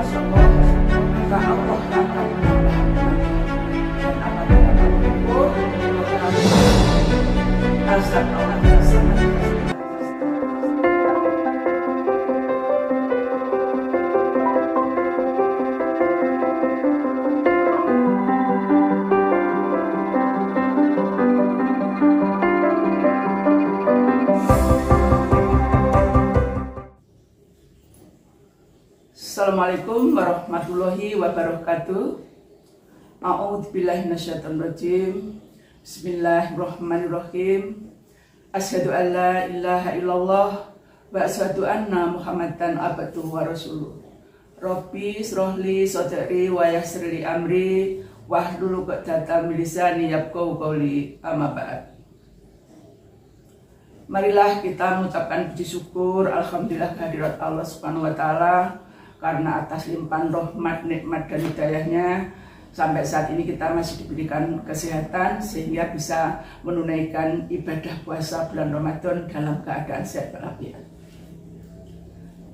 Masya Allah, maka Allah akan menambah dan apabila berkumpul azab Allah sangat. Assalamualaikum warahmatullahi wabarakatuh. A'udzubillahi minasyaitonirrajim. Bismillahirrahmanirrahim. Asyhadu an la ilaha illallah wa asyhadu anna Muhammadan abduhu wa rasuluh. Rabbi shrahli sadri wa yassir li amri wahlul 'uqdatam min lisani yafqahu qawli. Amma ba'd. Marilah kita mengucapkan puji syukur alhamdulillah kehadirat Allah Subhanahu wa taala karena atas limpahan rahmat, nikmat dan hidayahnya sampai saat ini kita masih diberikan kesehatan sehingga bisa menunaikan ibadah puasa bulan Ramadan dalam keadaan sehat walafiat.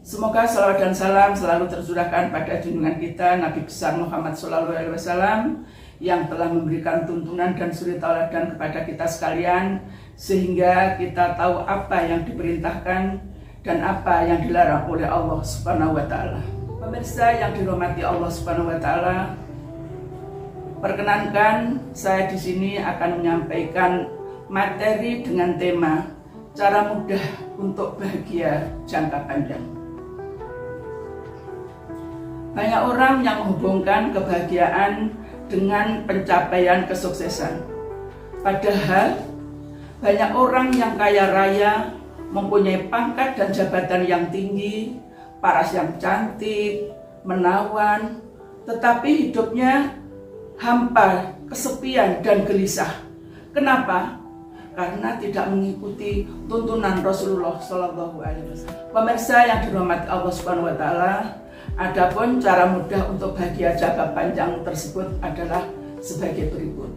Semoga salawat dan salam selalu tercurahkan pada junjungan kita Nabi besar Muhammad SAW yang telah memberikan tuntunan dan suri tauladan kepada kita sekalian sehingga kita tahu apa yang diperintahkan dan apa yang dilarang oleh Allah Subhanahu wa taala. Pemirsa yang dirahmati Allah Subhanahu wa taala, perkenankan saya di sini akan menyampaikan materi dengan tema cara mudah untuk bahagia jangka panjang. Banyak orang yang menghubungkan kebahagiaan dengan pencapaian kesuksesan. Padahal banyak orang yang kaya raya, mempunyai pangkat dan jabatan yang tinggi, paras yang cantik, menawan, tetapi hidupnya hampa, kesepian dan gelisah. Kenapa? Karena tidak mengikuti tuntunan Rasulullah SAW. Pemirsa yang dirahmati Allah Subhanahu wa taala, adapun cara mudah untuk bahagia jangka panjang tersebut adalah sebagai berikut.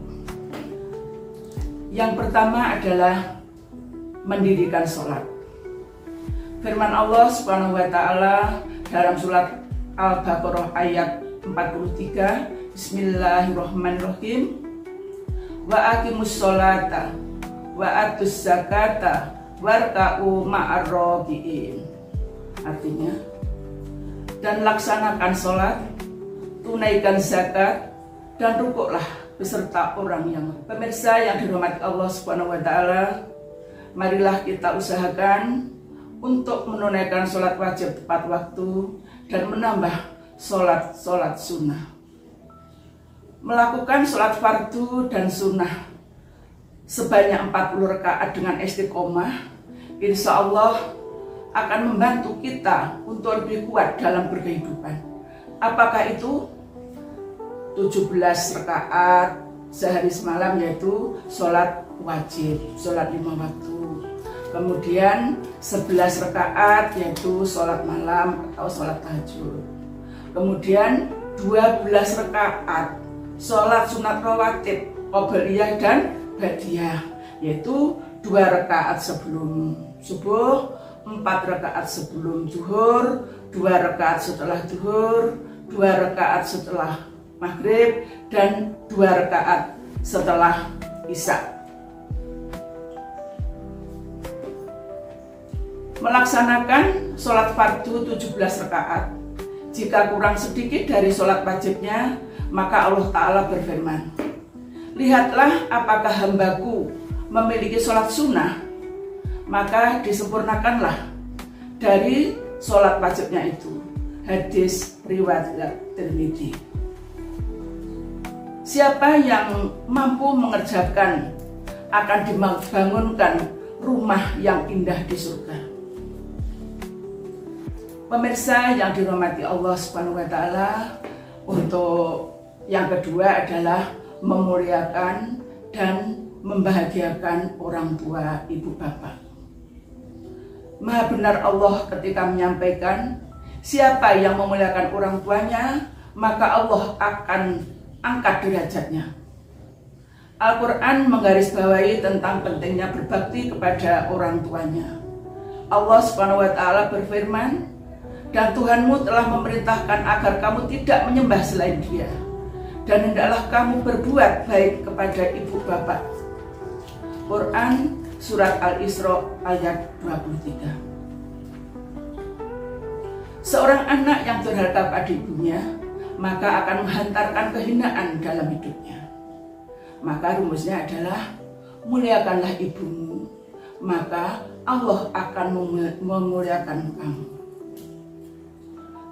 Yang pertama adalah mendirikan sholat. Firman Allah Subhanahu wa taala dalam surat Al-Baqarah ayat 43, Bismillahirrahmanirrahim. Wa aqimus sholata wa atuz zakata warka'u ma'ar raki'in. Artinya, dan laksanakan sholat, tunaikan zakat, dan rukuklah beserta orang yang. Pemirsa yang dirahmati Allah Subhanahu wa taala, marilah kita usahakan untuk menunaikan sholat wajib tepat waktu dan menambah sholat sunnah. Melakukan sholat fardu dan sunnah sebanyak 40 rakaat dengan istiqomah, insya Allah akan membantu kita untuk lebih kuat dalam berkehidupan. Apakah itu? 17 rakaat sehari semalam, yaitu sholat wajib, sholat 5 waktu. Kemudian 11 rakaat yaitu sholat malam atau sholat tahajud. Kemudian 12 rakaat sholat sunat rawatib, qobliyah dan ba'diyah, yaitu 2 rakaat sebelum subuh, 4 rakaat sebelum zuhur, 2 rakaat setelah zuhur, 2 rakaat setelah maghrib, dan 2 rakaat setelah isya. Melaksanakan sholat fardu 17 rakaat. Jika kurang sedikit dari sholat wajibnya, maka Allah Ta'ala berfirman, lihatlah apakah hambaku memiliki sholat sunnah, maka disempurnakanlah dari sholat wajibnya itu. Hadis riwayat Tirmidzi. Siapa yang mampu mengerjakan akan dibangunkan rumah yang indah di surga. Pemirsa yang dirahmati Allah Subhanahu wa taala, untuk yang kedua adalah memuliakan dan membahagiakan orang tua ibu bapak. Maha benar Allah ketika menyampaikan, siapa yang memuliakan orang tuanya, maka Allah akan angkat derajatnya. Al-Quran menggarisbawahi tentang pentingnya berbakti kepada orang tuanya. Allah Subhanahu wa taala berfirman, Dan Tuhanmu telah memerintahkan agar kamu tidak menyembah selain Dia. Dan hendaklah kamu berbuat baik kepada ibu bapak. Quran Surat Al-Isra ayat 23. Seorang anak yang durhaka pada ibunya, maka akan menghantarkan kehinaan dalam hidupnya. Maka rumusnya adalah, muliakanlah ibumu, maka Allah akan memuliakan kamu.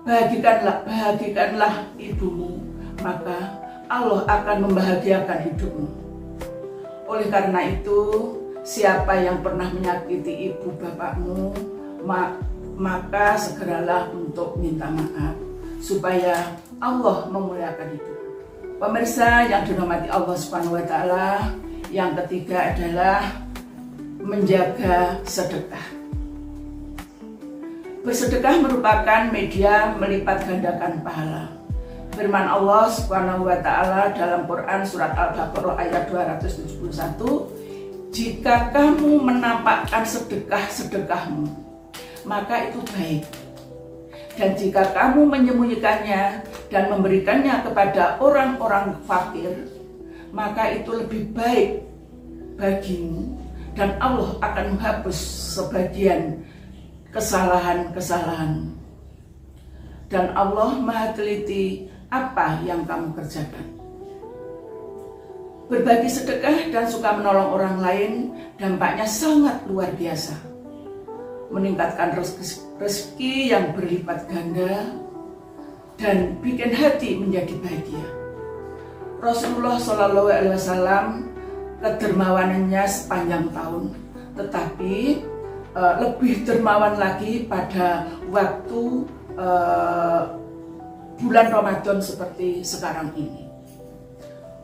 Bahagikanlah ibumu, maka Allah akan membahagiakan hidupmu. Oleh karena itu, siapa yang pernah menyakiti ibu bapakmu, maka segeralah untuk minta maaf, supaya Allah memuliakan hidupmu. Pemirsa yang dirahmati Allah Subhanahu wa Ta'ala, yang ketiga adalah menjaga sedekah. Bersedekah merupakan media melipat gandakan pahala. Firman Allah Subhanahu wa Ta'ala dalam Quran Surat Al-Baqarah ayat 271, jika kamu menampakkan sedekah-sedekahmu, maka itu baik. Dan jika kamu menyembunyikannya dan memberikannya kepada orang-orang fakir, maka itu lebih baik bagimu, dan Allah akan menghapus sebagian kesalahan-kesalahan. Dan Allah Maha teliti apa yang kamu kerjakan. Berbagi sedekah dan suka menolong orang lain dampaknya sangat luar biasa. Meningkatkan rezeki yang berlipat ganda dan bikin hati menjadi bahagia. Rasulullah SAW kedermawanannya sepanjang tahun, tetapi lebih dermawan lagi pada waktu bulan Ramadan seperti sekarang ini.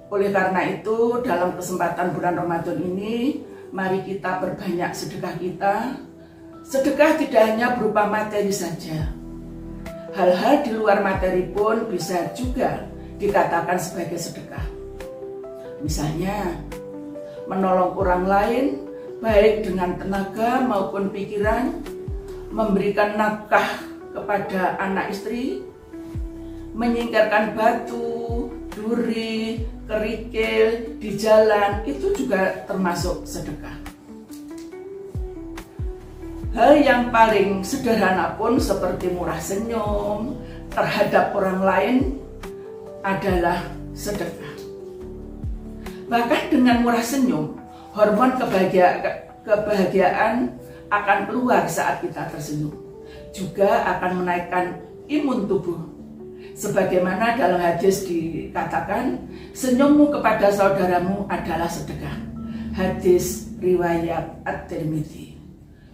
Oleh karena itu, dalam kesempatan bulan Ramadan ini, mari kita perbanyak sedekah kita. Sedekah tidak hanya berupa materi saja. Hal-hal di luar materi pun bisa juga dikatakan sebagai sedekah. Misalnya, menolong orang lain, baik dengan tenaga maupun pikiran, memberikan nafkah kepada anak istri, menyingkirkan batu, duri, kerikil di jalan, itu juga termasuk sedekah. Hal yang paling sederhana pun seperti murah senyum terhadap orang lain adalah sedekah. Bahkan dengan murah senyum, hormon kebahagiaan akan keluar saat kita tersenyum. Juga akan menaikkan imun tubuh. Sebagaimana dalam hadis dikatakan, senyummu kepada saudaramu adalah sedekah. Hadis riwayat At-Tirmidzi.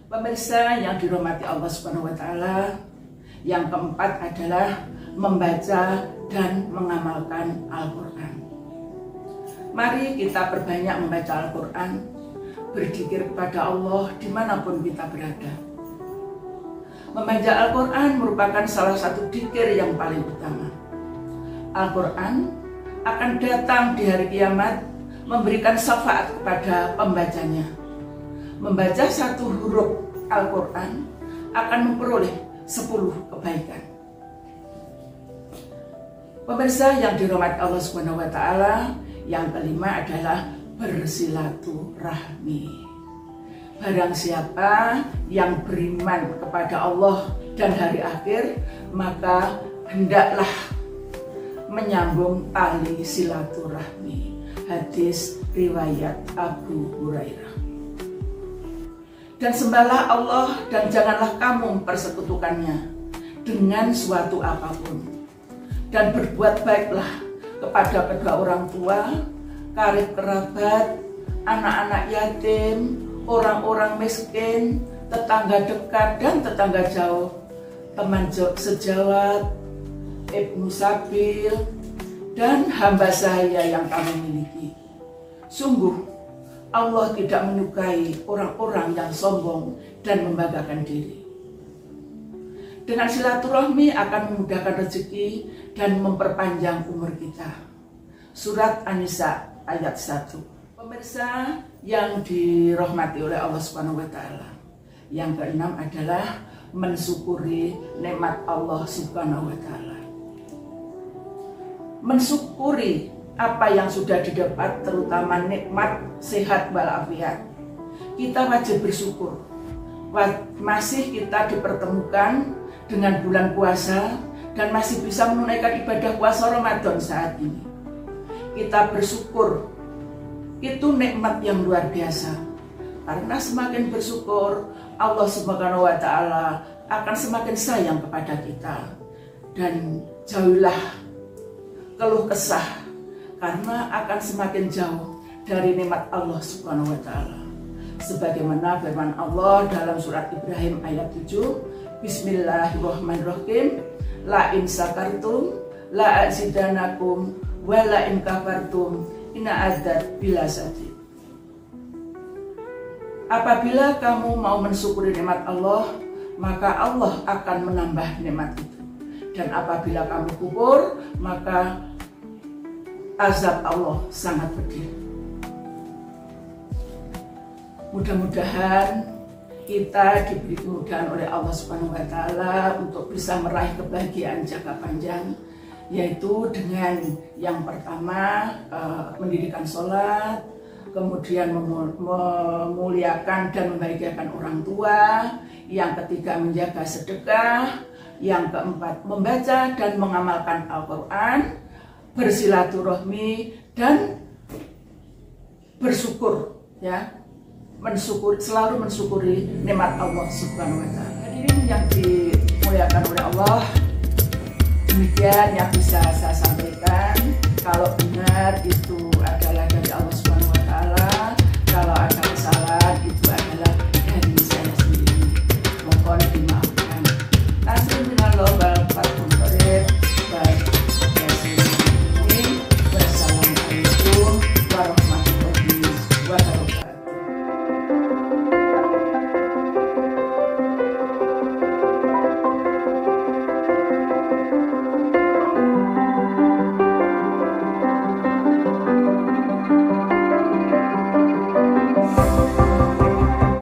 Pemirsa yang dirahmati Allah Subhanahu wa Ta'ala, yang keempat adalah membaca dan mengamalkan Al-Quran. Mari kita perbanyak membaca Al-Quran, berzikir kepada Allah dimanapun kita berada. Membaca Al-Quran merupakan salah satu zikir yang paling utama. Al-Quran akan datang di hari kiamat memberikan syafaat kepada pembacanya. Membaca satu huruf Al-Quran akan memperoleh 10 kebaikan. Pemirsa yang dirahmati Allah Subhanahu wa Ta'ala, yang kelima adalah bersilaturahmi. Barang siapa yang beriman kepada Allah dan hari akhir, maka hendaklah menyambung tali silaturahmi. Hadis riwayat Abu Hurairah. Dan sembahlah Allah dan janganlah kamu mempersekutukannya dengan suatu apapun. Dan berbuat baiklah kepada kedua orang tua, karib kerabat, anak-anak yatim, orang-orang miskin, tetangga dekat dan tetangga jauh, teman sejawat, ibnu sabil, dan hamba sahaya yang kamu miliki. Sungguh Allah tidak menyukai orang-orang yang sombong dan membanggakan diri. Dengan silaturahmi akan memudahkan rezeki dan memperpanjang umur kita. Surat An-Nisa ayat 1. Pemirsa yang dirahmati oleh Allah Subhanahu wa Ta'ala, yang keenam adalah mensyukuri nikmat Allah Subhanahu wa taala. Mensyukuri apa yang sudah didapat, terutama nikmat sehat walafiat. Kita wajib bersyukur. Masih kita dipertemukan dengan bulan puasa dan masih bisa menunaikan ibadah puasa Ramadan saat ini. Kita bersyukur. Itu nikmat yang luar biasa. Karena semakin bersyukur, Allah Subhanahu wa taala akan semakin sayang kepada kita. Dan jauhilah keluh kesah, karena akan semakin jauh dari nikmat Allah Subhanahu wa taala. Sebagaimana firman Allah dalam surat Ibrahim ayat 7, Bismillahirrahmanirrahim, la in sakartum la azidanakum wa la in kafartum inna adzab bila sadid. Apabila kamu mau mensyukuri nikmat Allah, maka Allah akan menambah nikmat itu. Dan apabila kamu kufur, maka azab Allah sangat pedih. Mudah-mudahan kita diberi kemudahan oleh Allah Subhanahu wa taala untuk bisa meraih kebahagiaan jangka panjang, yaitu dengan yang pertama mendirikan sholat, kemudian memuliakan dan membahagiakan orang tua, yang ketiga menjaga sedekah, yang keempat membaca dan mengamalkan Al-Quran, bersilaturahmi dan bersyukur, ya, selalu mensyukuri nikmat Allah Subhanahu wa taala. Hadirin yang dimuliakan oleh Allah, demikian yang bisa saya sampaikan. Kalau benar itu adalah dari Allah Subhanahu wa taala, kalau ada